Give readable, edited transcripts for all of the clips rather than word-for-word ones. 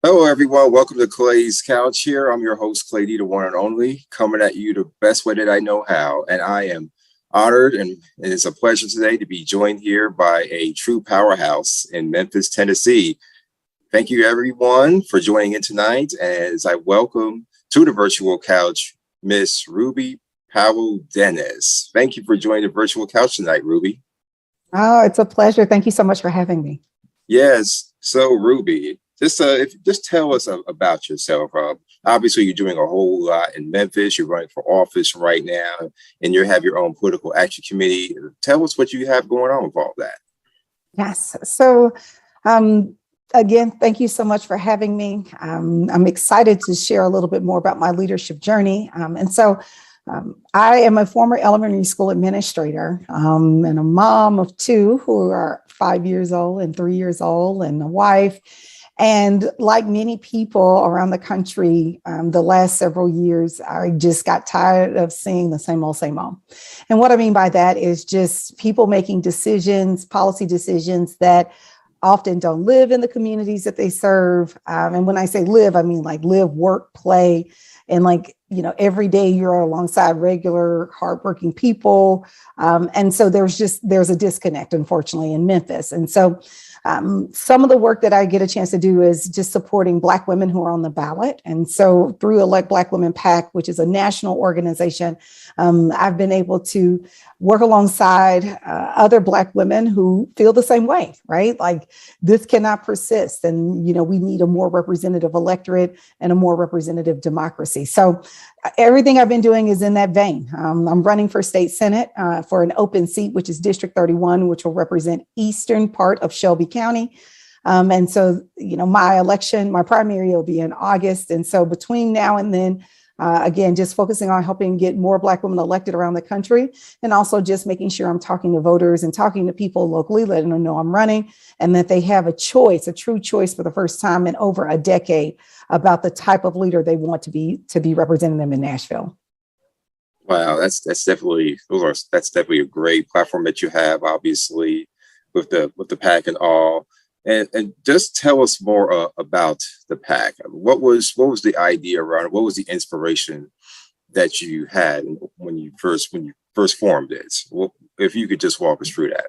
Hello, everyone. Welcome to Clay's Couch here. I'm your host, Clay D, the one and only, coming at you the best way that I know how. And I am honored, and it's a pleasure today to be joined here by a true powerhouse in Memphis, Tennessee. Thank you, everyone, for joining in tonight as I welcome to the virtual couch, Miss Ruby Powell-Dennis. Thank you for joining the virtual couch tonight, Ruby. Oh, it's a pleasure. Thank you so much for having me. Yes. So, Ruby, just tell us about yourself. Obviously, you're doing a whole lot in Memphis. You're running for office right now, and you have your own political action committee. Tell us what you have going on with all that. Yes. So, again, thank you so much for having me. I'm excited to share a little bit more about my leadership journey. I am a former elementary school administrator and a mom of two who are 5 years old and 3 years old, and a wife. And like many people around the country, the last several years, I just got tired of seeing the same old, same old. And what I mean by that is just people making decisions, policy decisions that often don't live in the communities that they serve. And when I say live, I mean like live, work, play, and every day you're alongside regular, hardworking people. And so there's a disconnect, unfortunately, in Memphis. And so some of the work that I get a chance to do is just supporting Black women who are on the ballot. And so through Elect Black Women PAC, which is a national organization, I've been able to work alongside other Black women who feel the same way, right? Like this cannot persist. And, we need a more representative electorate and a more representative democracy. So everything I've been doing is in that vein. I'm running for state senate for an open seat, which is District 31, which will represent eastern part of Shelby County. And so, my primary will be in August. And so between now and then, again, just focusing on helping get more Black women elected around the country, and also just making sure I'm talking to voters and talking to people locally, letting them know I'm running and that they have a choice, a true choice for the first time in over a decade about the type of leader they want to be representing them in Nashville. Wow, that's definitely a great platform that you have, obviously, with the PAC and all. And just tell us more about the PAC. What was the idea around it? What was the inspiration that you had when you first formed it? Well, if you could just walk us through that.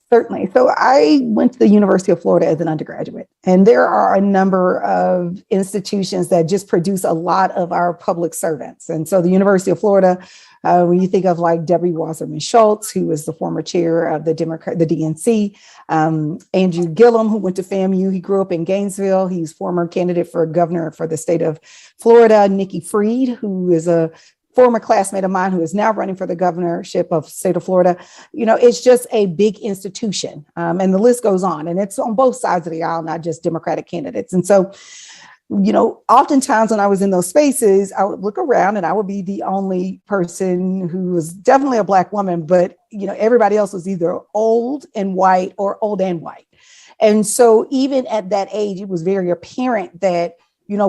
Certainly. So I went to the University of Florida as an undergraduate, and there are a number of institutions that just produce a lot of our public servants. And so the University of Florida, when you think of like Debbie Wasserman Schultz, who was the former chair of the DNC, Andrew Gillum, who went to FAMU, he grew up in Gainesville. He's former candidate for governor for the state of Florida. Nikki Fried, who is a former classmate of mine who is now running for the governorship of state of Florida. It's just a big institution. And the list goes on, and it's on both sides of the aisle, not just Democratic candidates. And so oftentimes when I was in those spaces, I would look around and I would be the only person who was definitely a Black woman, but everybody else was either old and white or old and white. And so even at that age, it was very apparent that,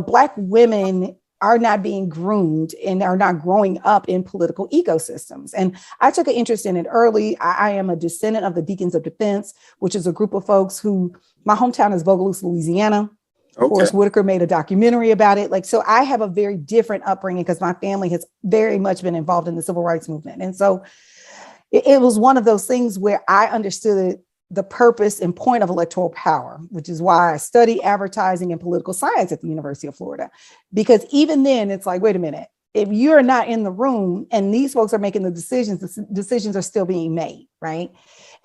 Black women are not being groomed and are not growing up in political ecosystems. And I took an interest in it early. I am a descendant of the Deacons of Defense, which is a group of folks who, my hometown is Bogalusa, Louisiana. Okay. Forrest Whitaker made a documentary about it. So I have a very different upbringing because my family has very much been involved in the civil rights movement. And so it was one of those things where I understood the purpose and point of electoral power, which is why I study advertising and political science at the University of Florida. Because even then it's like, wait a minute, if you're not in the room and these folks are making the decisions are still being made, right?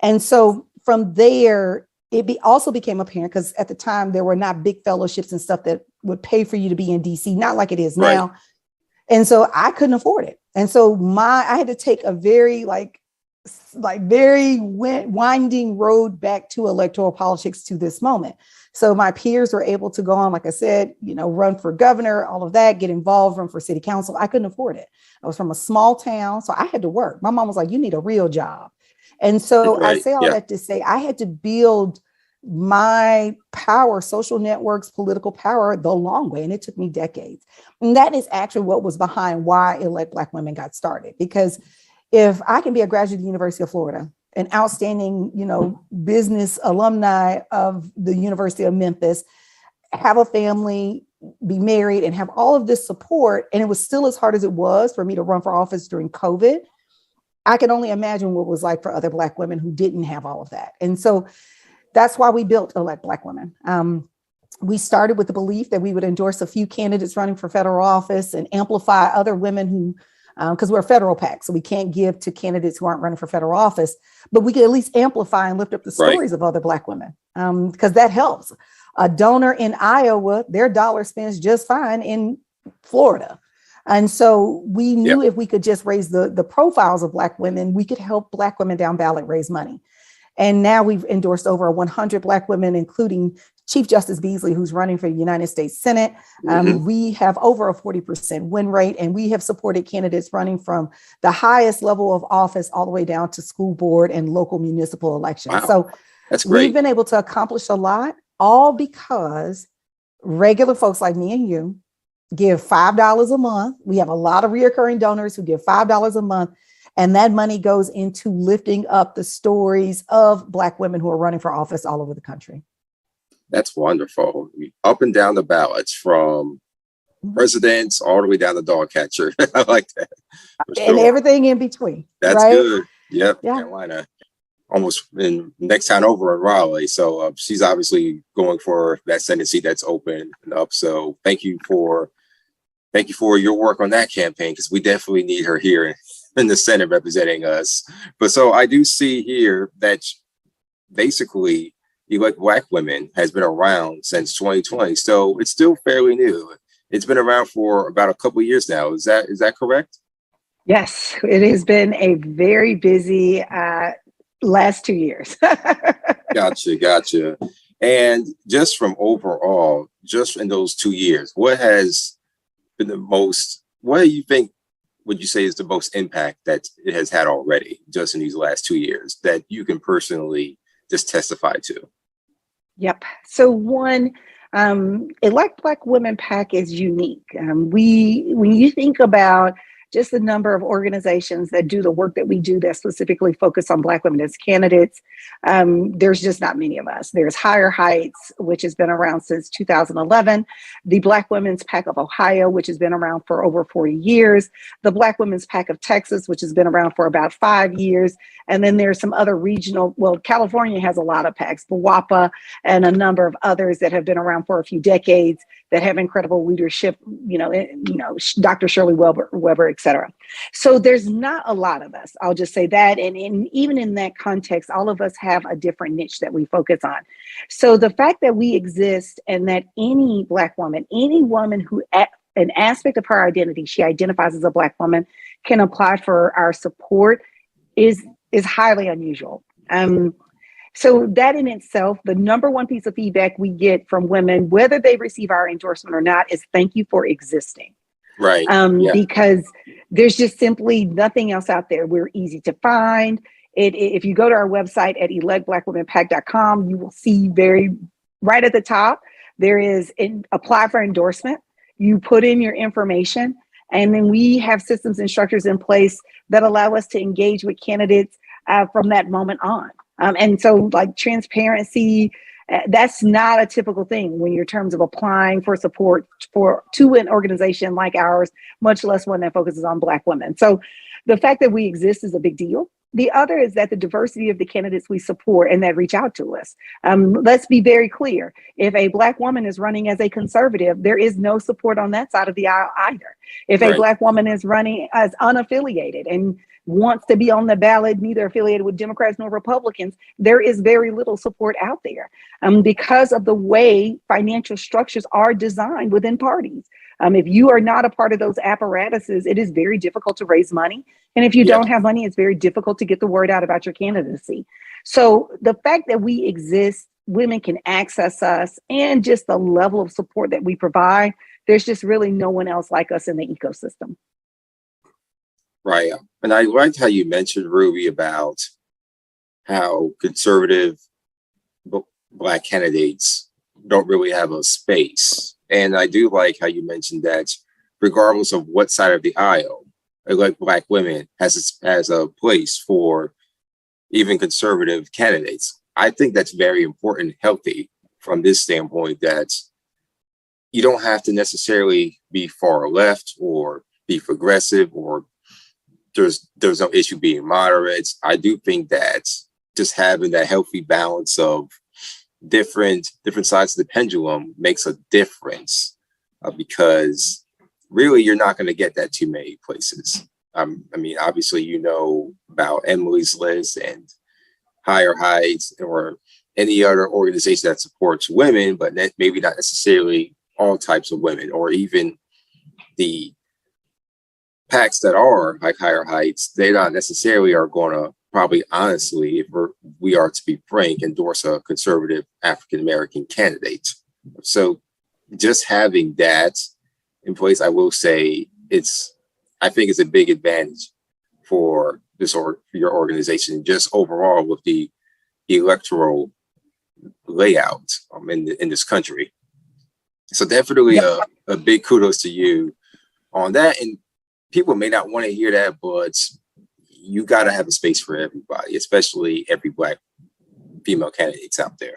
And so from there, also became apparent because at the time there were not big fellowships and stuff that would pay for you to be in DC, not like it is now. Right. And so I couldn't afford it. And so I had to take a very very winding road back to electoral politics to this moment. So my peers were able to go on, like I said, run for governor, all of that, get involved, run for city council. I couldn't afford it. I was from a small town, so I had to work. My mom was like, you need a real job. And so Right. I say all that to say I had to build my power, social networks, political power the long way. And it took me decades. And that is actually what was behind why Elect Black Women got started. Because if I can be a graduate of the University of Florida, an outstanding, business alumni of the University of Memphis, have a family, be married, and have all of this support, and it was still as hard as it was for me to run for office during COVID, I can only imagine what it was like for other Black women who didn't have all of that. And so that's why we built Elect Black Women. We started with the belief that we would endorse a few candidates running for federal office and amplify other women who, because we're a federal PAC, so we can't give to candidates who aren't running for federal office, but we can at least amplify and lift up the stories of other Black women, because that helps. A donor in Iowa, their dollar spends just fine in Florida. And so we knew if we could just raise the profiles of Black women, we could help Black women down ballot raise money. And now we've endorsed over 100 Black women, including Chief Justice Beasley, who's running for the United States Senate. We have over a 40% win rate, and we have supported candidates running from the highest level of office all the way down to school board and local municipal elections. Wow. So That's great. We've been able to accomplish a lot, all because regular folks like me and you give $5 a month. We have a lot of reoccurring donors who give $5 a month. And that money goes into lifting up the stories of Black women who are running for office all over the country. That's wonderful. Up and down the ballots, from presidents all the way down the dog catcher. I like that. And everything in between. That's right? good. Yep. Yeah. Carolina, almost in next town over in Raleigh. So she's obviously going for that Senate seat that's open and up. So thank you for your work on that campaign, because we definitely need her here in the Senate representing us. But so I do see here that basically Elect Black Women has been around since 2020. So it's still fairly new. It's been around for about a couple of years now. Is that correct? Yes, it has been a very busy last 2 years. Gotcha. And just from overall, just in those 2 years, what has been what do you think, would you say is the most impact that it has had already just in these last 2 years that you can personally just testify to? Yep. So one, Elect Black Women PAC is unique. When you think about just the number of organizations that do the work that we do that specifically focus on Black women as candidates, there's just not many of us. There's Higher Heights, which has been around since 2011, the Black Women's PAC of Ohio, which has been around for over 40 years, the Black Women's PAC of Texas, which has been around for about 5 years, and then there's some other regional, California has a lot of PACs, BWAPA, and a number of others that have been around for a few decades that have incredible leadership, Dr. Shirley Weber, et cetera. So there's not a lot of us, I'll just say that. And even in that context, all of us have a different niche that we focus on. So the fact that we exist and that any Black woman, any woman who an aspect of her identity, she identifies as a Black woman, can apply for our support is highly unusual. So that in itself, the number one piece of feedback we get from women, whether they receive our endorsement or not, is thank you for existing. Right. Yeah. Because there's just simply nothing else out there. We're easy to find. If you go to our website at electblackwomenpact.com, you will see right at the top, there is apply for endorsement. You put in your information, and then we have systems and structures in place that allow us to engage with candidates from that moment on. And so like transparency, that's not a typical thing when you're in terms of applying for support to an organization like ours, much less one that focuses on Black women. So the fact that we exist is a big deal. The other is that the diversity of the candidates we support and that reach out to us. Let's be very clear. If a Black woman is running as a conservative, there is no support on that side of the aisle either. If a Black woman is running as unaffiliated and wants to be on the ballot, neither affiliated with Democrats nor Republicans, there is very little support out there because of the way financial structures are designed within parties. If you are not a part of those apparatuses, it is very difficult to raise money. And if you don't have money, it's very difficult to get the word out about your candidacy. So the fact that we exist, women can access us, and just the level of support that we provide, there's just really no one else like us in the ecosystem. Right. And I liked how you mentioned, Ruby, about how conservative Black candidates don't really have a space. And I do like how you mentioned that regardless of what side of the aisle, like Black women has a place for even conservative candidates. I think that's very important and healthy from this standpoint, that you don't have to necessarily be far left or be progressive, or there's no issue being moderate. I do think that just having that healthy balance of different sides of the pendulum makes a difference, because really you're not going to get that too many places. I mean, obviously, you know about Emily's List and Higher Heights or any other organization that supports women, but maybe not necessarily all types of women, or even the PACs that are like Higher Heights. They not necessarily are going to probably, honestly, if we are to be frank, endorse a conservative African-American candidate. So just having that in place, I will say I think it's a big advantage for your organization, just overall with the electoral layout in this country. So definitely a big kudos to you on that. And people may not want to hear that, but you got to have a space for everybody, especially every Black female candidates out there.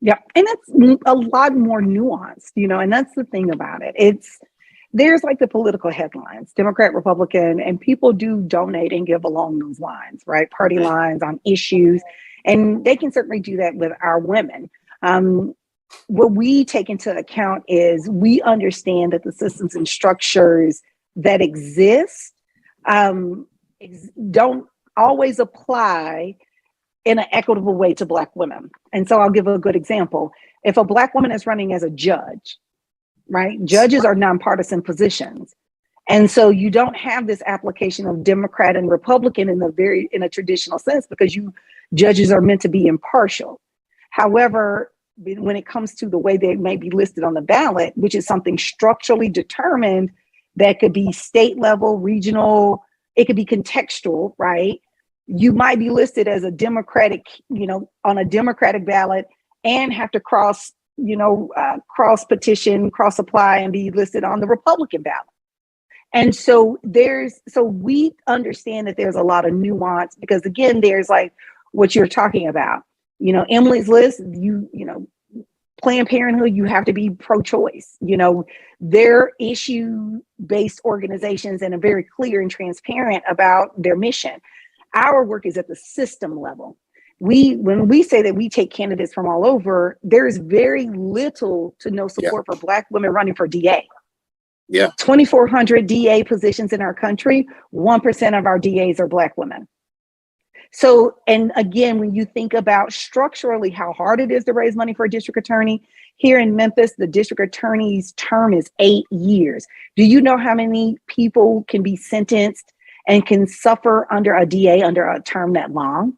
Yeah, and it's a lot more nuanced, and that's the thing about it. There's like the political headlines, Democrat, Republican, and people do donate and give along those lines, right? Party lines on issues, and they can certainly do that with our women. What we take into account is we understand that the systems and structures that exist don't always apply in an equitable way to Black women. And so I'll give a good example. If a Black woman is running as a judge, right? Judges are nonpartisan positions. And so you don't have this application of Democrat and Republican in a traditional sense, because judges are meant to be impartial. However, when it comes to the way they may be listed on the ballot, which is something structurally determined that could be state level, regional, it could be contextual, right? You might be listed as a Democratic, on a Democratic ballot and have to cross petition, cross apply, and be listed on the Republican ballot. And so we understand that there's a lot of nuance, because again, there's like what you're talking about, Emily's List, Planned Parenthood, you have to be pro-choice. They're issue-based organizations and are very clear and transparent about their mission. Our work is at the system level. When we say that we take candidates from all over, there is very little to no support for Black women running for DA. 2,400 DA positions in our country, 1% of our DAs are Black women. So, and again, when you think about structurally how hard it is to raise money for a district attorney, here in Memphis, the district attorney's term is 8 years. Do you know how many people can be sentenced and can suffer under a DA under a term that long?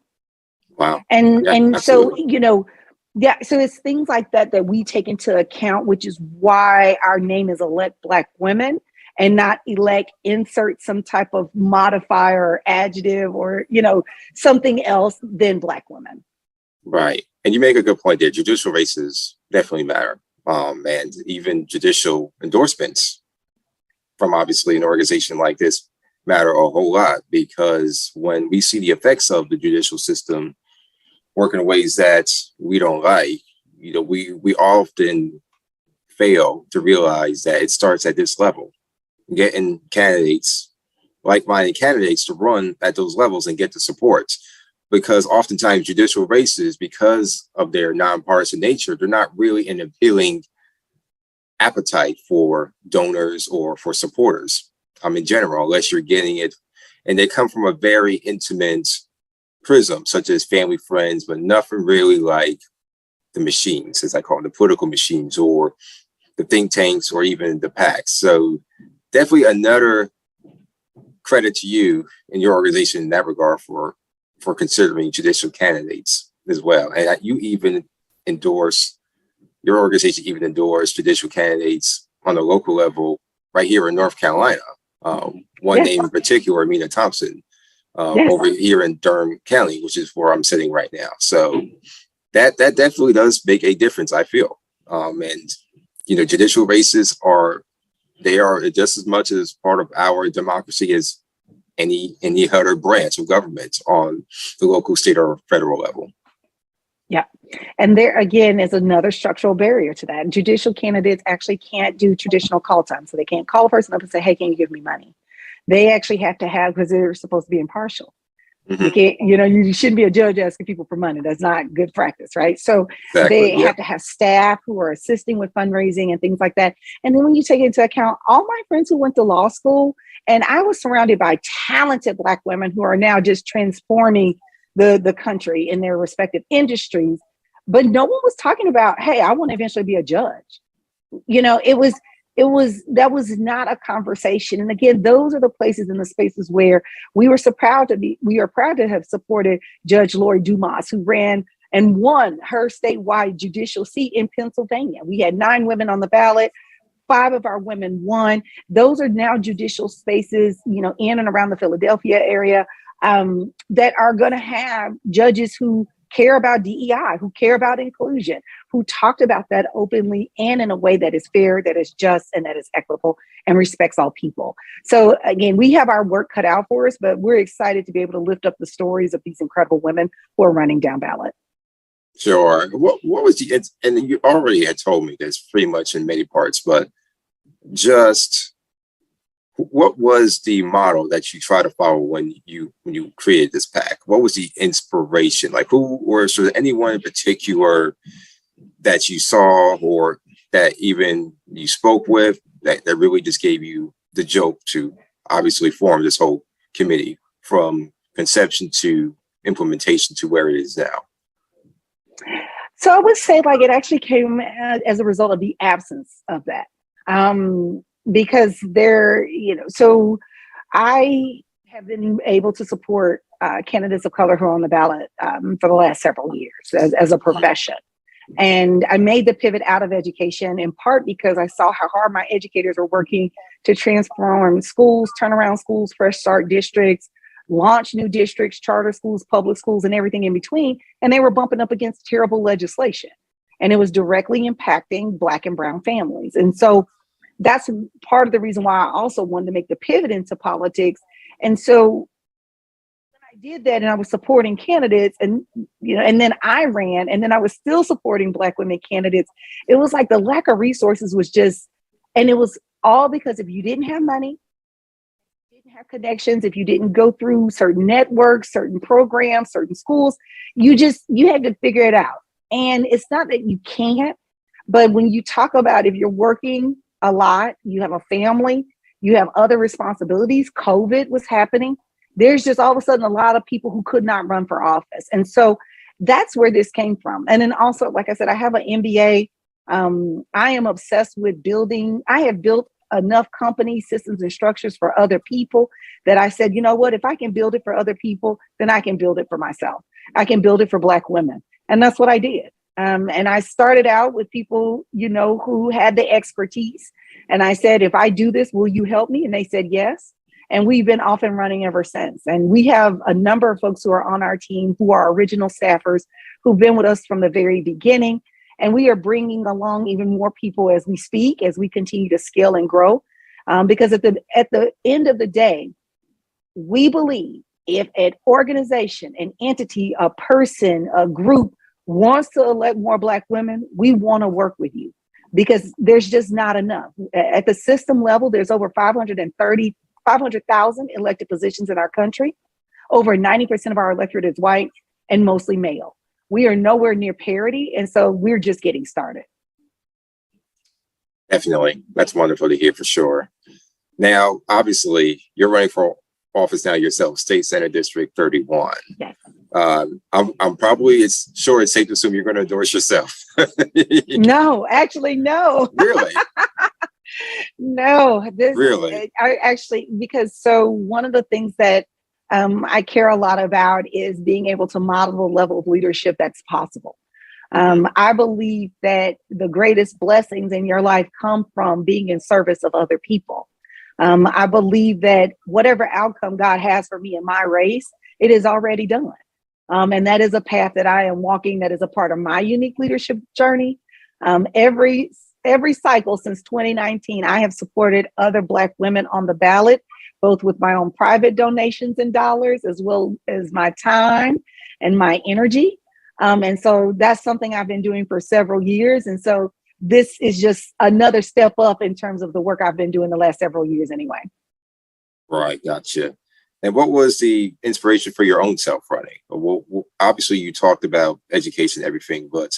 Wow. And Yeah, so, absolutely. yeah, so it's things like that that we take into account, which is why our name is Elect Black Women and not elect insert some type of modifier or adjective or, something else than Black women. Right. And you make a good point there. Judicial races definitely matter. And even judicial endorsements from obviously an organization like this matter a whole lot, because when we see the effects of the judicial system work in ways that we don't like, we often fail to realize that it starts at this level, getting candidates, like-minded candidates, to run at those levels and get the support. Because oftentimes judicial races, because of their nonpartisan nature, they're not really an appealing appetite for donors or for supporters, in general, unless you're getting it. And they come from a very intimate prism, such as family, friends, but nothing really like the machines, as I call them, the political machines, or the think tanks, or even the PACs. So definitely another credit to you and your organization in that regard for considering judicial candidates as well. And you even endorse, your organization even endorse judicial candidates on a local level right here in North Carolina. One Yes. name in particular, Mina Thompson, Yes. over here in Durham County, which is where I'm sitting right now. So that definitely does make a difference, I feel. And judicial races are just as much as part of our democracy as any other branch of government on the local, state, or federal level. Yeah. And there again is another structural barrier to that. Judicial candidates actually can't do traditional call time. So they can't call a person up and say, hey, can you give me money? They actually have to have, because they're supposed to be impartial. Mm-hmm. You can't, you shouldn't be a judge asking people for money. That's not good practice, right? So exactly, they have to have staff who are assisting with fundraising and things like that. And then when you take into account all my friends who went to law school, and I was surrounded by talented Black women who are now just transforming the country in their respective industries, but no one was talking about, hey, I want to eventually be a judge. That was not a conversation. And again, those are the places and the spaces where we are proud to have supported Judge Lori Dumas, who ran and won her statewide judicial seat in Pennsylvania. We had 9 women on the ballot. 5 of our women won. Those are now judicial spaces, in and around the Philadelphia area, that are going to have judges who care about DEI, who care about inclusion, who talked about that openly and in a way that is fair, that is just, and that is equitable and respects all people. So again, we have our work cut out for us, but we're excited to be able to lift up the stories of these incredible women who are running down ballot. Sure. What was and you already had told me this pretty much in many parts, but just what was the model that you try to follow when you created this PAC? What was the inspiration? Like, who, or is there anyone in particular that you saw or that even you spoke with that really just gave you the joke to obviously form this whole committee from conception to implementation to where it is now? So I would say it actually came as a result of the absence of that. Because so I have been able to support candidates of color who are on the ballot for the last several years as a profession. And I made the pivot out of education in part because I saw how hard my educators were working to transform schools, turn around schools, fresh start districts, launch new districts, charter schools, public schools, and everything in between. And they were bumping up against terrible legislation. And it was directly impacting Black and brown families. And so that's part of the reason why I also wanted to make the pivot into politics. And so when I did that and I was supporting candidates and then I ran and then I was still supporting Black women candidates, it was like the lack of resources was just, and it was all because if you didn't have money, didn't have connections, if you didn't go through certain networks, certain programs, certain schools, you had to figure it out. And it's not that you can't, but when you talk about if you're working a lot, you have a family, you have other responsibilities, COVID was happening, there's just all of a sudden a lot of people who could not run for office. And so that's where this came from. And then also, like I said, I have an MBA. I am obsessed with building. I have built enough companies, systems, and structures for other people that I said, you know what, if I can build it for other people, then I can build it for myself. I can build it for Black women. And that's what I did. And I started out with people, who had the expertise. And I said, if I do this, will you help me? And they said, yes. And we've been off and running ever since. And we have a number of folks who are on our team who are original staffers who've been with us from the very beginning. And we are bringing along even more people as we speak, as we continue to scale and grow. Because at the end of the day, we believe if an organization, an entity, a person, a group wants to elect more Black women, we want to work with you because there's just not enough. At the system level, there's over 500,000 elected positions in our country. Over 90% of our electorate is white and mostly male. We are nowhere near parity. And so we're just getting started. Definitely. That's wonderful to hear for sure. Now, obviously, you're running for office now yourself, State Senate District 31. Yes. I'm probably, it's safe to assume you're going to endorse yourself. No, actually, no. Really? No. Really? I actually, because one of the things that I care a lot about is being able to model the level of leadership that's possible. I believe that the greatest blessings in your life come from being in service of other people. I believe that whatever outcome God has for me in my race, it is already done. And that is a path that I am walking that is a part of my unique leadership journey. Every cycle since 2019, I have supported other Black women on the ballot, both with my own private donations in dollars, as well as my time and my energy. And so that's something I've been doing for several years. And so this is just another step up in terms of the work I've been doing the last several years anyway. Right. Gotcha. And what was the inspiration for your own self running? Well, obviously, you talked about education and everything, but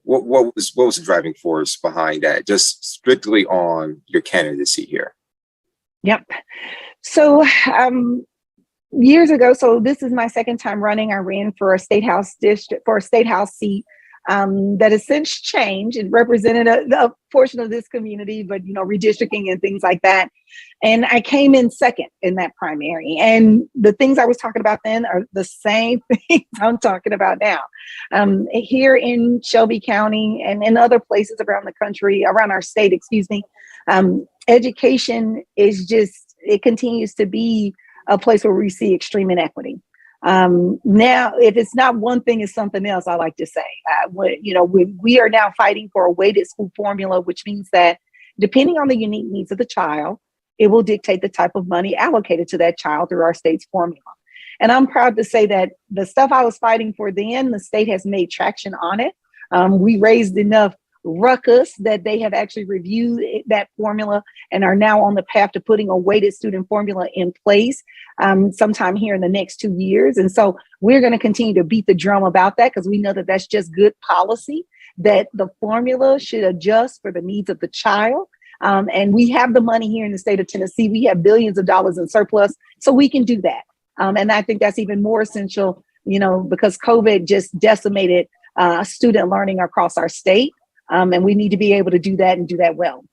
what was the driving force behind that? Just strictly on your candidacy here. Yep. So years ago, so this is my second time running. I ran for a state house seat that has since changed. It represented a portion of this community, but redistricting and things like that. And I came in second in that primary. And the things I was talking about then are the same things I'm talking about now. Here in Shelby County and in other places around the country, around our state, education is it continues to be a place where we see extreme inequity. Now, if it's not one thing, it's something else, I like to say. We are now fighting for a weighted school formula, which means that depending on the unique needs of the child, it will dictate the type of money allocated to that child through our state's formula. And I'm proud to say that the stuff I was fighting for then, the state has made traction on it. We raised enough ruckus that they have actually reviewed that formula and are now on the path to putting a weighted student formula in place sometime here in the next 2 years. And so we're going to continue to beat the drum about that because we know that that's just good policy, that the formula should adjust for the needs of the child. And we have the money here in the state of Tennessee. We have billions of dollars in surplus, so we can do that. And I think that's even more essential, because COVID just decimated student learning across our state. And we need to be able to do that and do that well.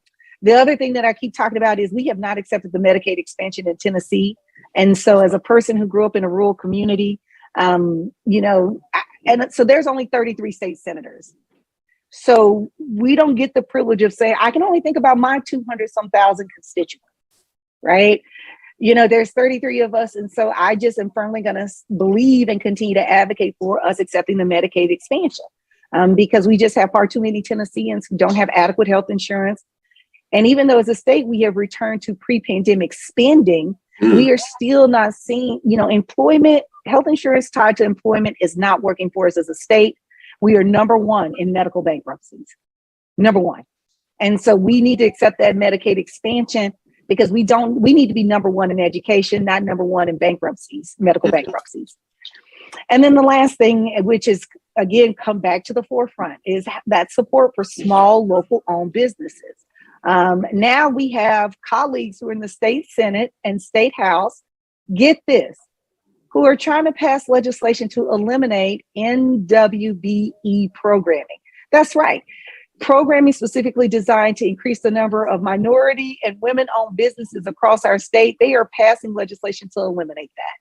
The other thing that I keep talking about is we have not accepted the Medicaid expansion in Tennessee. And so as a person who grew up in a rural community, and so there's only 33 state senators. So we don't get the privilege of saying, I can only think about my 200-some thousand constituents, right? There's 33 of us. And so I just am firmly going to believe and continue to advocate for us accepting the Medicaid expansion. Because we just have far too many Tennesseans who don't have adequate health insurance. And even though as a state, we have returned to pre-pandemic spending, we are still not seeing, employment, health insurance tied to employment is not working for us as a state. We are number one in medical bankruptcies, number one. And so we need to accept that Medicaid expansion because we need to be number one in education, not number one in bankruptcies, medical bankruptcies. And then the last thing, which is, again, come back to the forefront, is that support for small, local owned businesses. Now we have colleagues who are in the state Senate and state House, get this, who are trying to pass legislation to eliminate NWBE programming. That's right. Programming specifically designed to increase the number of minority and women-owned businesses across our state. They are passing legislation to eliminate that.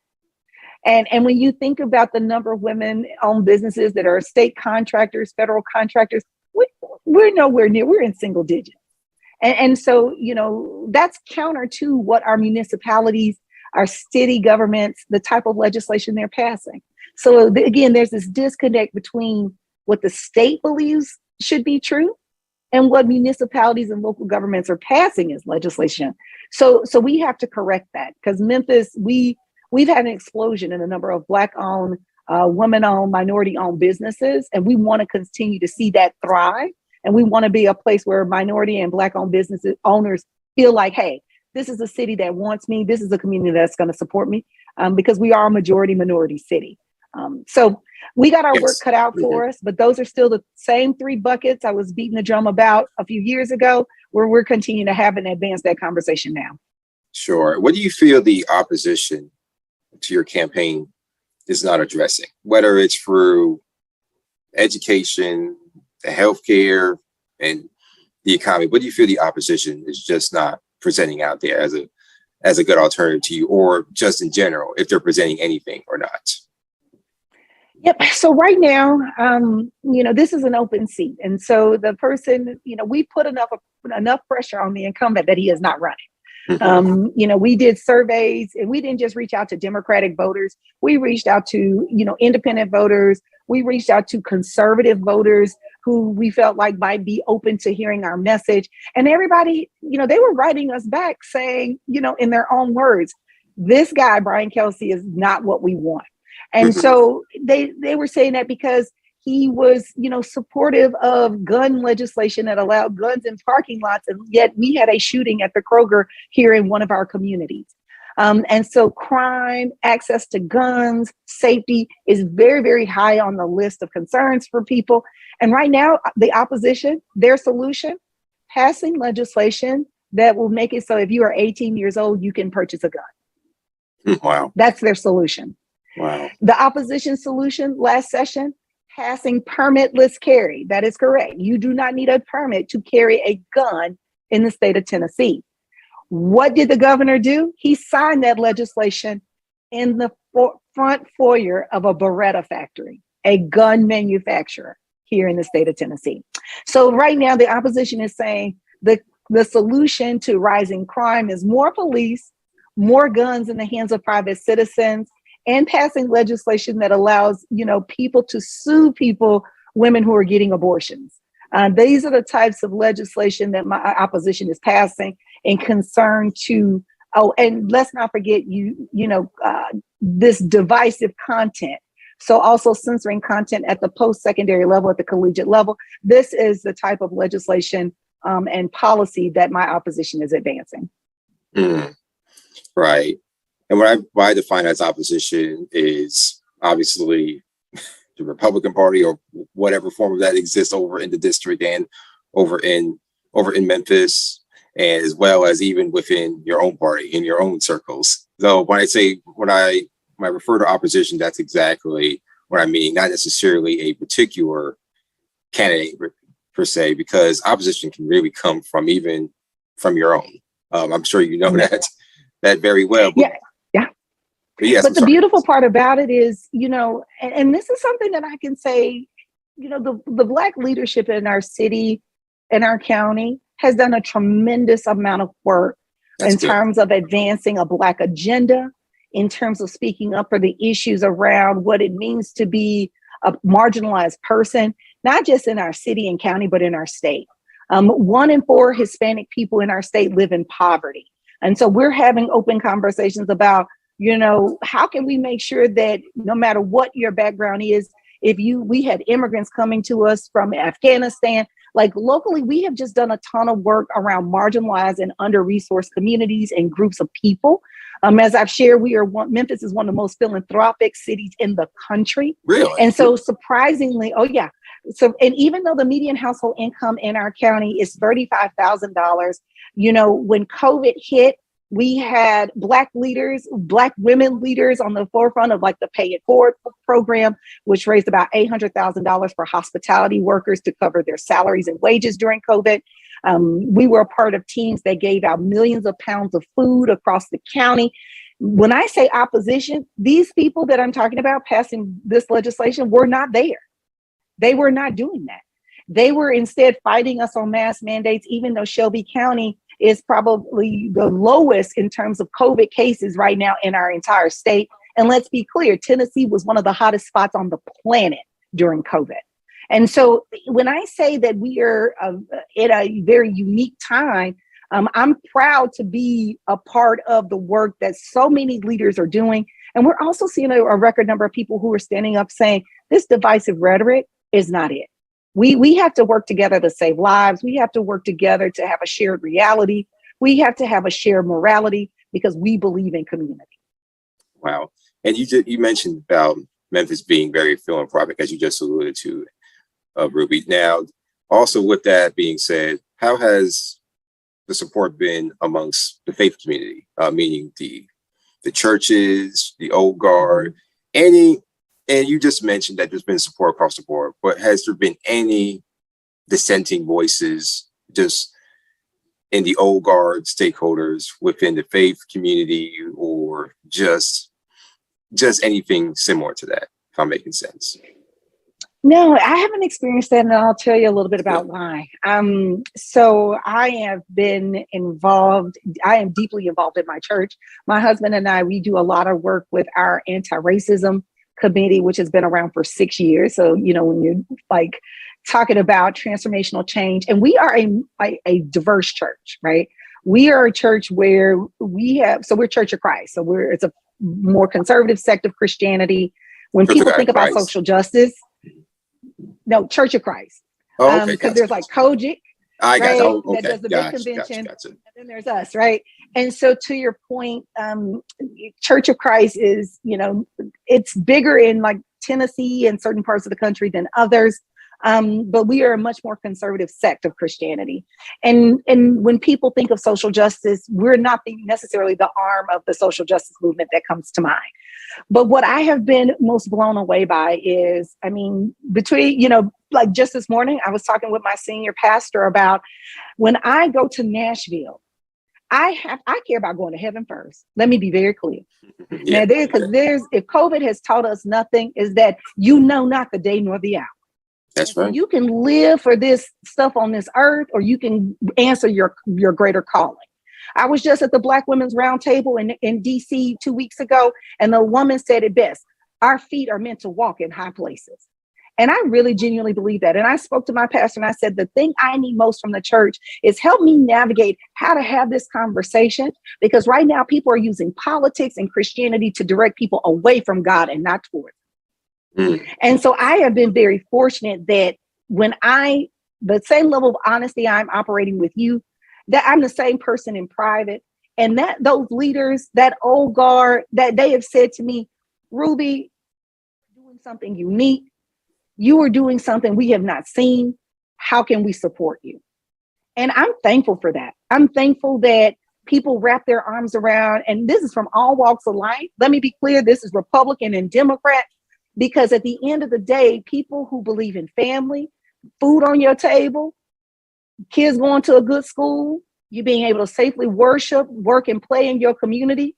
And when you think about the number of women-owned businesses that are state contractors, federal contractors, we're nowhere near, we're in single digits. And so, that's counter to what our municipalities, our city governments, the type of legislation they're passing. So again, there's this disconnect between what the state believes should be true and what municipalities and local governments are passing as legislation. So we have to correct that, because Memphis, we've had an explosion in the number of Black-owned, women-owned, minority-owned businesses, and we want to continue to see that thrive. And we want to be a place where minority and Black-owned businesses owners feel like, hey, this is a city that wants me. This is a community that's going to support me, because we are a majority minority city. So we got our work cut out for us, but those are still the same 3 buckets I was beating the drum about a few years ago, where we're continuing to have and advance that conversation now. Sure. What do you feel the opposition to your campaign is not addressing, whether it's through education, the healthcare, and the economy? What do you feel the opposition is just not presenting out there as a good alternative to you, or just in general, if they're presenting anything or not? Yep. So right now, this is an open seat. And so the person, we put enough pressure on the incumbent that he is not running. We did surveys, and we didn't just reach out to Democratic voters. We reached out to, independent voters. We reached out to conservative voters who we felt like might be open to hearing our message. And everybody, they were writing us back saying, in their own words, this guy, Brian Kelsey, is not what we want. And so they were saying that because he was, supportive of gun legislation that allowed guns in parking lots. And yet we had a shooting at the Kroger here in one of our communities. And so crime, access to guns, safety is very, very high on the list of concerns for people. And right now, the opposition, their solution, passing legislation that will make it so if you are 18 years old, you can purchase a gun. Wow. That's their solution. Wow. The opposition solution last session, passing permitless carry. That is correct. You do not need a permit to carry a gun in the state of Tennessee. What did the governor do? He signed that legislation in the front foyer of a Beretta factory, a gun manufacturer here in the state of Tennessee. So right now, the opposition is saying the solution to rising crime is more police, more guns in the hands of private citizens, and passing legislation that allows, people to sue women who are getting abortions. These are the types of legislation that my opposition is passing in concern to, and let's not forget this divisive content. So also censoring content at the post-secondary level, at the collegiate level. This is the type of legislation and policy that my opposition is advancing. Right. And what I define as opposition is obviously the Republican Party, or whatever form of that exists over in the district and over in Memphis, and as well as even within your own party, in your own circles. So when I refer to opposition, that's exactly what I mean, not necessarily a particular candidate per se, because opposition can really come from your own. I'm sure you know that very well. Yeah. Yes, but the beautiful part about it is, and this is something that I can say, the Black leadership in our city, in our county, has done a tremendous amount of work in terms of advancing a Black agenda, in terms of speaking up for the issues around what it means to be a marginalized person, not just in our city and county, but in our state. 1 in 4 Hispanic people in our state live in poverty. And so we're having open conversations about, how can we make sure that no matter what your background is, we had immigrants coming to us from Afghanistan, like locally, we have just done a ton of work around marginalized and under-resourced communities and groups of people. As I've shared, Memphis is one of the most philanthropic cities in the country. Really? And so surprisingly, so, and even though the median household income in our county is $35,000, when COVID hit, we had Black leaders, Black women leaders on the forefront of the Pay It Forward program, which raised about $800,000 for hospitality workers to cover their salaries and wages during COVID. We were a part of teams that gave out millions of pounds of food across the county. When I say opposition, these people that I'm talking about passing this legislation were not there. They were not doing that. They were instead fighting us on mask mandates, even though Shelby County is probably the lowest in terms of COVID cases right now in our entire state. And let's be clear, Tennessee was one of the hottest spots on the planet during COVID. And so when I say that we are at a very unique time, I'm proud to be a part of the work that so many leaders are doing. And we're also seeing a record number of people who are standing up saying this divisive rhetoric is not it. We have to work together to save lives. We have to work together to have a shared reality. We have to have a shared morality because we believe in community. Wow. And you mentioned about Memphis being very philanthropic, as you just alluded to, Ruby. Now, also with that being said, how has the support been amongst the faith community, meaning the churches, the old guard, and you just mentioned that there's been support across the board, but has there been any dissenting voices just in the old guard stakeholders within the faith community, or just anything similar to that, if I'm making sense? No, I haven't experienced that, and I'll tell you a little bit about why. So I have been involved. I am deeply involved in my church. My husband and I, we do a lot of work with our anti-racism committee, which has been around for 6 years. So, when you're like talking about transformational change, and we are a diverse church, right? We are a church where we're Church of Christ. So it's a more conservative sect of Christianity. When people think about social justice, no, Church of Christ. Oh, okay. Because there's like Kojic, right? That does the big convention. Gotcha. And then there's us, right? And so to your point, Church of Christ is, it's bigger in like Tennessee and certain parts of the country than others. But we are a much more conservative sect of Christianity. And when people think of social justice, we're not necessarily the arm of the social justice movement that comes to mind. But what I have been most blown away by is, between, like just this morning, I was talking with my senior pastor about when I go to Nashville, I care about going to heaven first. Let me be very clear. Yeah. Now, if COVID has taught us nothing, is that not the day nor the hour. That's right. You can live for this stuff on this earth, or you can answer your greater calling. I was just at the Black Women's Roundtable in DC 2 weeks ago, and the woman said it best: our feet are meant to walk in high places. And I really genuinely believe that. And I spoke to my pastor and I said, the thing I need most from the church is help me navigate how to have this conversation, because right now people are using politics and Christianity to direct people away from God and not towards. And so I have been very fortunate that when the same level of honesty I'm operating with you, that I'm the same person in private, and that those leaders, that old guard, that they have said to me, Ruby, you're doing something unique. You are doing something we have not seen. How can we support you? And I'm thankful for that. I'm thankful that people wrap their arms around, and this is from all walks of life. Let me be clear. This is Republican and Democrat, because at the end of the day, people who believe in family, food on your table, kids going to a good school, you being able to safely worship, work, and play in your community,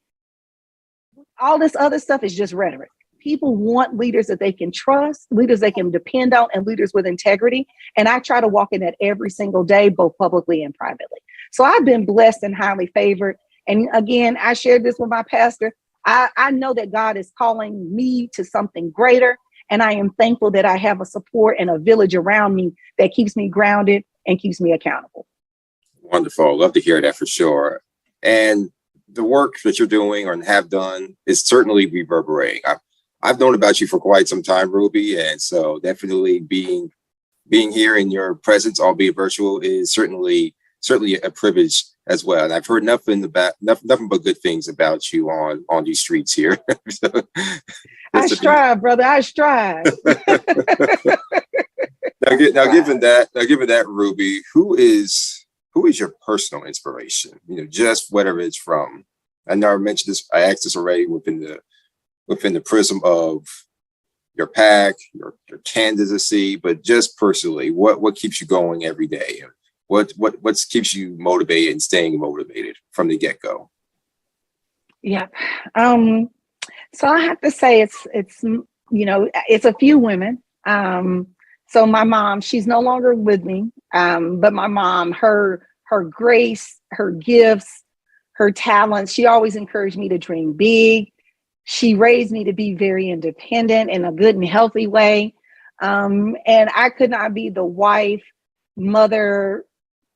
all this other stuff is just rhetoric. People want leaders that they can trust, leaders they can depend on, and leaders with integrity. And I try to walk in that every single day, both publicly and privately. So I've been blessed and highly favored. And again, I shared this with my pastor. I know that God is calling me to something greater. And I am thankful that I have a support and a village around me that keeps me grounded and keeps me accountable. Wonderful. Love to hear that for sure. And the work that you're doing or have done is certainly reverberating. I've known about you for quite some time, Ruby. And so definitely being here in your presence, albeit virtual, is certainly a privilege as well. And I've heard nothing but good things about you on these streets here. So, I strive, brother. I strive. Now, given that, Ruby, who is your personal inspiration? Just whatever it's from. I know I mentioned this. I asked this already within the prism of your PAC, your candidacy, but just personally, what keeps you going every day? What keeps you motivated and staying motivated from the get-go? Yeah. So I have to say it's a few women. So my mom, she's no longer with me. But my mom, her grace, her gifts, her talents, she always encouraged me to dream big. She raised me to be very independent in a good and healthy way. And I could not be the wife, mother,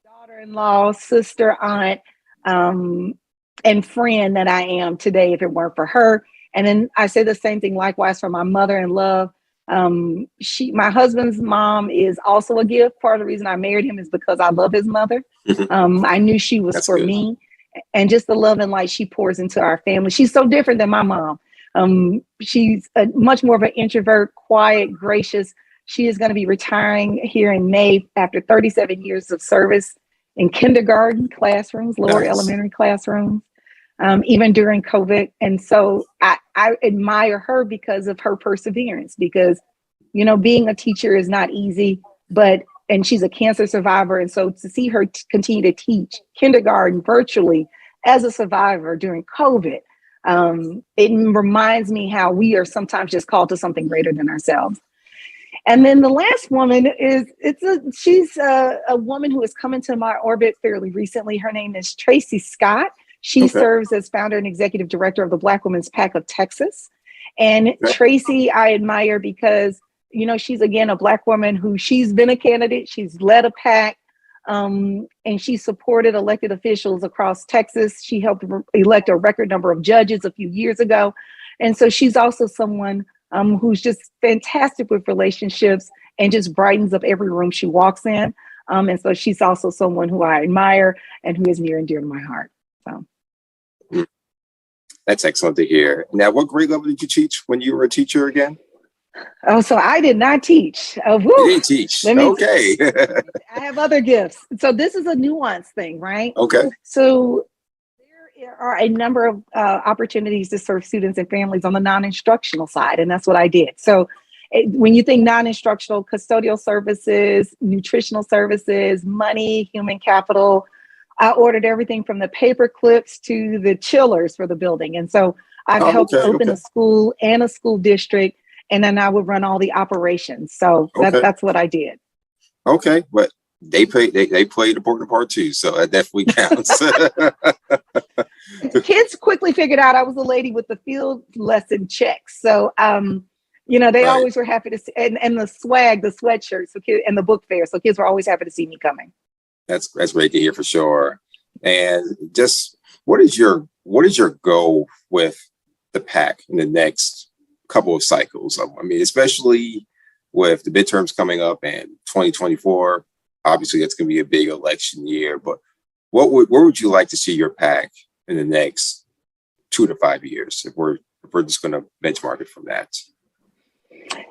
daughter-in-law, sister, aunt, um, and friend that I am today if it weren't for her. And then I say the same thing likewise for my mother in love. My husband's mom is also a gift. Part of the reason I married him is because I love his mother. I knew she was That's for good. me, and just the love and light she pours into our family. She's so different than my mom. She's much more of an introvert, quiet, gracious. She is going to be retiring here in May after 37 years of service in kindergarten classrooms, lower Nice. elementary classrooms, even during COVID. And so I admire her because of her perseverance, because, being a teacher is not easy, and she's a cancer survivor. And so to see her continue to teach kindergarten virtually as a survivor during COVID, it reminds me how we are sometimes just called to something greater than ourselves. And then the last woman she's a woman who has come into my orbit fairly recently. Her name is Tracy Scott. She serves as founder and executive director of the Black Women's PAC of Texas. And Tracy, I admire because, she's again a Black woman who she's been a candidate. She's led a PAC, and she supported elected officials across Texas. She helped elect a record number of judges a few years ago. And so she's also someone who's just fantastic with relationships and just brightens up every room she walks in. And so she's also someone who I admire and who is near and dear to my heart. So. That's excellent to hear. Now, what grade level did you teach when you were a teacher again? Oh, so I did not teach. You didn't teach. Okay. I have other gifts. So this is a nuanced thing, right? Okay. So there are a number of opportunities to serve students and families on the non-instructional side, and that's what I did. So when you think non-instructional, custodial services, nutritional services, money, human capital, I ordered everything from the paper clips to the chillers for the building. And so I've helped open a school and a school district, and then I would run all the operations. So that's what I did. Okay, but they played an important part too, so that definitely counts. Kids quickly figured out I was the lady with the field lesson checks. So they always were happy to see, and the swag, the sweatshirts, and the book fair. So kids were always happy to see me coming. That's great to hear for sure. And just what is your goal with the PAC in the next couple of cycles? I mean, especially with the midterms coming up and 2024, obviously it's going to be a big election year, but where would you like to see your PAC in the next 2 to 5 years if we're just going to benchmark it from that?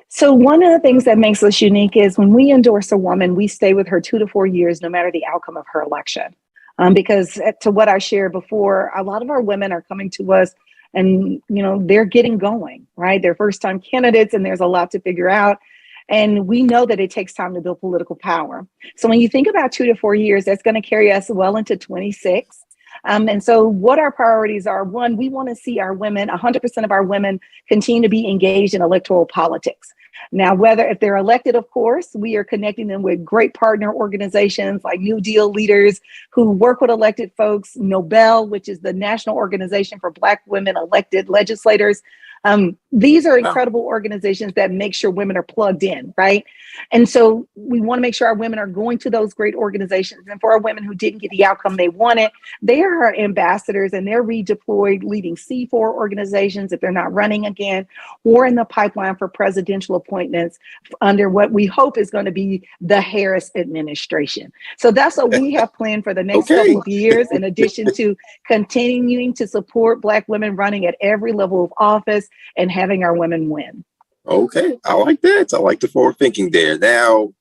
So one of the things that makes us unique is when we endorse a woman, we stay with her 2 to 4 years, no matter the outcome of her election. Because to what I shared before, a lot of our women are coming to us and, they're getting going, right? They're first time candidates and there's a lot to figure out. And we know that it takes time to build political power. So when you think about 2 to 4 years, that's going to carry us well into 26. And so what our priorities are, one, we want to see our women, 100% of our women continue to be engaged in electoral politics. Now, if they're elected, of course, we are connecting them with great partner organizations like New Deal leaders who work with elected folks, Nobel, which is the national organization for Black women elected legislators. These are incredible organizations that make sure women are plugged in, right? And so we want to make sure our women are going to those great organizations. And for our women who didn't get the outcome they wanted, they are our ambassadors and they're redeployed leading C4 organizations if they're not running again, or in the pipeline for presidential appointments under what we hope is going to be the Harris administration. So that's what we have planned for the next couple of years, in addition to continuing to support Black women running at every level of office and having our women win. Okay, I like that. I like the forward thinking there. Now,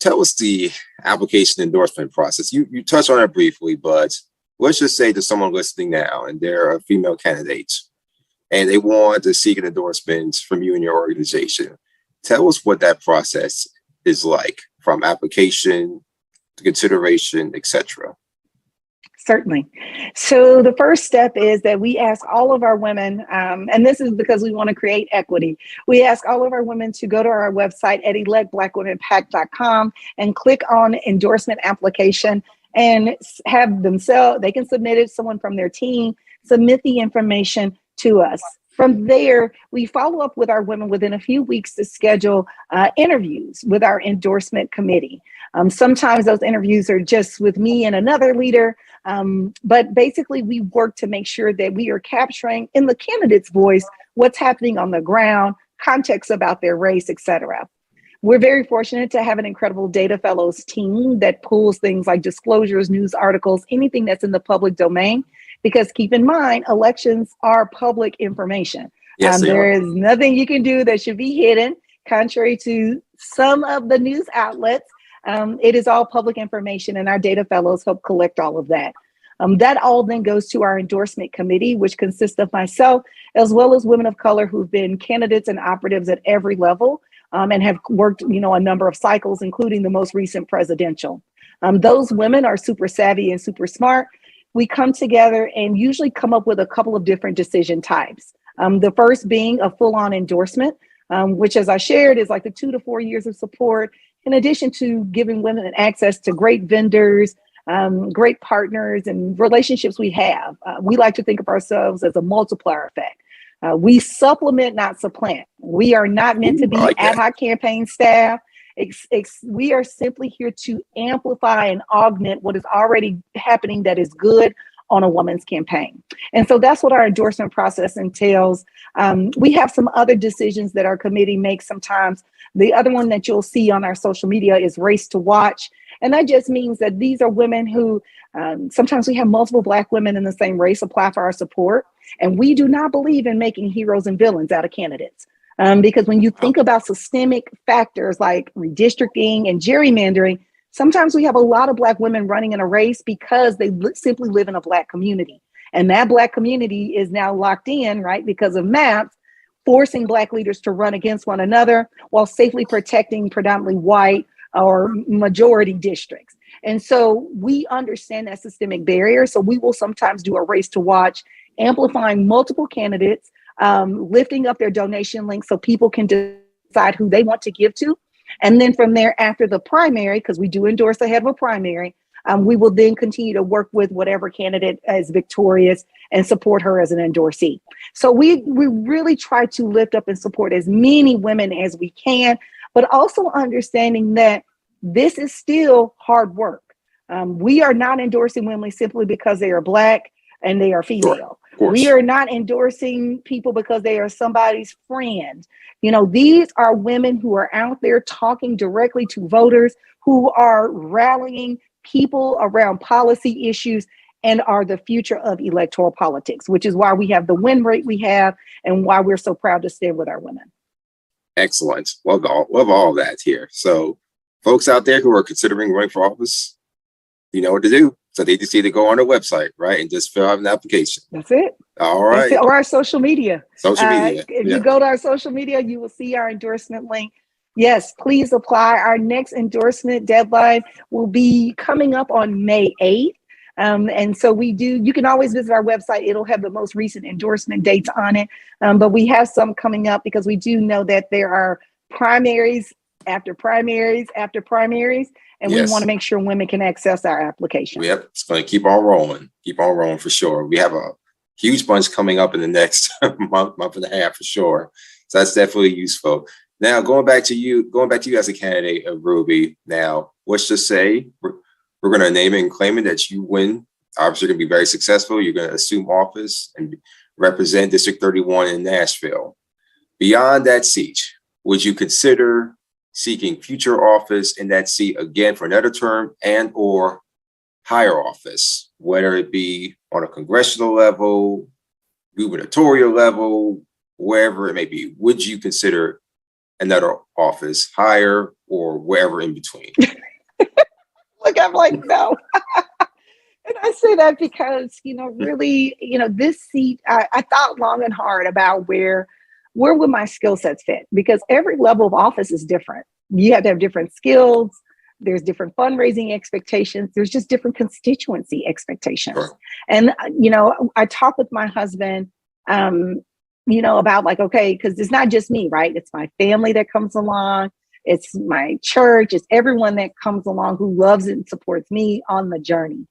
tell us the application endorsement process. You touched on it briefly, but let's just say to someone listening now, and they're a female candidate, and they want to seek an endorsement from you and your organization. Tell us what that process is like, from application to consideration, etc. Certainly. So the first step is that we ask all of our women, and this is because we want to create equity. We ask all of our women to go to our website at electblackwomenpact.com and click on endorsement application and have themselves, they can submit it, someone from their team, submit the information to us. From there, we follow up with our women within a few weeks to schedule interviews with our endorsement committee. Sometimes those interviews are just with me and another leader, but basically we work to make sure that we are capturing in the candidate's voice what's happening on the ground, context about their race, etc. We're very fortunate to have an incredible data fellows team that pulls things like disclosures, news articles, anything that's in the public domain. Because keep in mind, elections are public information. Yes, there is nothing you can do that should be hidden, contrary to some of the news outlets. It is all public information, and our data fellows help collect all of that. That all then goes to our endorsement committee, which consists of myself, as well as women of color who've been candidates and operatives at every level, and have worked, a number of cycles, including the most recent presidential. Those women are super savvy and super smart. We come together and usually come up with a couple of different decision types. The first being a full-on endorsement, which, as I shared, is like the 2 to 4 years of support, in addition to giving women access to great vendors, great partners, and relationships we have. We like to think of ourselves as a multiplier effect. We supplement, not supplant. We are not meant to be ad hoc campaign staff. We are simply here to amplify and augment what is already happening that is good on a woman's campaign. And so that's what our endorsement process entails. We have some other decisions that our committee makes sometimes. The other one that you'll see on our social media is Race to Watch. And that just means that these are women who sometimes we have multiple Black women in the same race apply for our support. And we do not believe in making heroes and villains out of candidates. Because when you think about systemic factors like redistricting and gerrymandering, sometimes we have a lot of Black women running in a race because they simply live in a Black community. And that Black community is now locked in, right, because of maps, forcing Black leaders to run against one another while safely protecting predominantly white or majority districts. And so we understand that systemic barrier. So we will sometimes do a race to watch, amplifying multiple candidates, lifting up their donation link so people can decide who they want to give to. And then from there, after the primary, because we do endorse ahead of a primary, we will then continue to work with whatever candidate is victorious and support her as an endorsee. So we really try to lift up and support as many women as we can, but also understanding that this is still hard work. We are not endorsing women simply because they are Black and they are female. We are not endorsing people because they are somebody's friend. These are women who are out there talking directly to voters, who are rallying people around policy issues and are the future of electoral politics, which is why we have the win rate we have and why we're so proud to stand with our women. Excellent. Love all that here. So folks out there who are considering running for office, you know what to do. So they just need to go on our website, right, and just fill out an application. That's it. All right. Or our social media. If Yeah. you go to our social media, you will see our endorsement link. Yes, please apply. Our next endorsement deadline will be coming up on May 8th. And so you can always visit our website. It'll have the most recent endorsement dates on it. But we have some coming up because we do know that there are primaries after primaries after primaries. And we want to make sure women can access our application. Yep, it's going to keep on rolling for sure. We have a huge bunch coming up in the next month and a half for sure. So that's definitely useful. Now, going back to you as a candidate of Ruby. Now, let's just say we're going to name it and claim it that you win. Obviously, you're going to be very successful. You're going to assume office and represent District 31 in Nashville. Beyond that seat, would you consider seeking future office in that seat again for another term and or higher office, whether it be on a congressional level, gubernatorial level, wherever it may be? Would you consider another office higher or wherever in between? Look, I'm like, no. And I say that because, really, this seat, I thought long and hard about where would my skill sets fit? Because every level of office is different. You have to have different skills, there's different fundraising expectations, there's just different constituency expectations. Sure. And, I talk with my husband, about like, okay, because it's not just me, right? It's my family that comes along. It's my church. It's everyone that comes along who loves it and supports me on the journey.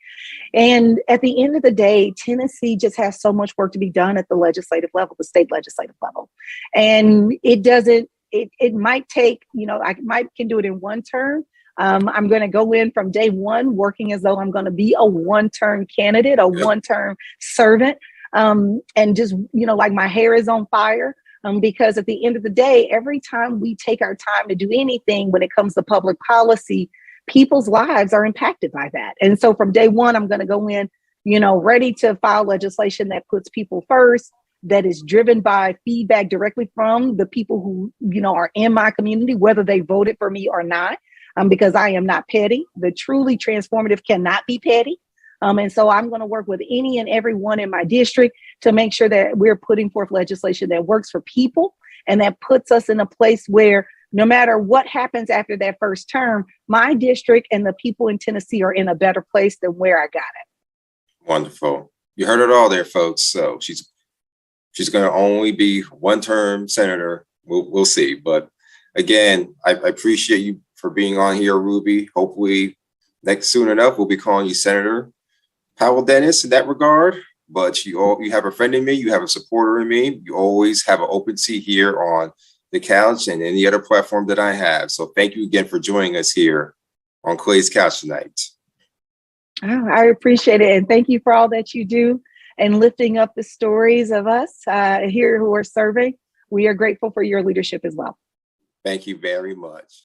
And at the end of the day, Tennessee just has so much work to be done at the legislative level, the state legislative level. And it might take, can do it in one term. I'm going to go in from day one, working as though I'm going to be a one-term candidate, a one-term servant. And just, like my hair is on fire. Because at the end of the day, every time we take our time to do anything when it comes to public policy, people's lives are impacted by that. And so from day one, I'm going to go in, ready to file legislation that puts people first, that is driven by feedback directly from the people who, are in my community, whether they voted for me or not, because I am not petty. The truly transformative cannot be petty. And so I'm going to work with any and everyone in my district to make sure that we're putting forth legislation that works for people and that puts us in a place where no matter what happens after that first term, my district and the people in Tennessee are in a better place than where I got it. Wonderful. You heard it all there, folks. So she's going to only be one-term senator. We'll see. But again, I appreciate you for being on here, Ruby. Hopefully, soon enough, we'll be calling you Senator Powell-Dennis in that regard. But you have a friend in me. You have a supporter in me. You always have an open seat here on the couch and any other platform that I have. So thank you again for joining us here on Clay's Couch tonight. Oh, I appreciate it. And thank you for all that you do and lifting up the stories of us here who are serving. We are grateful for your leadership as well. Thank you very much.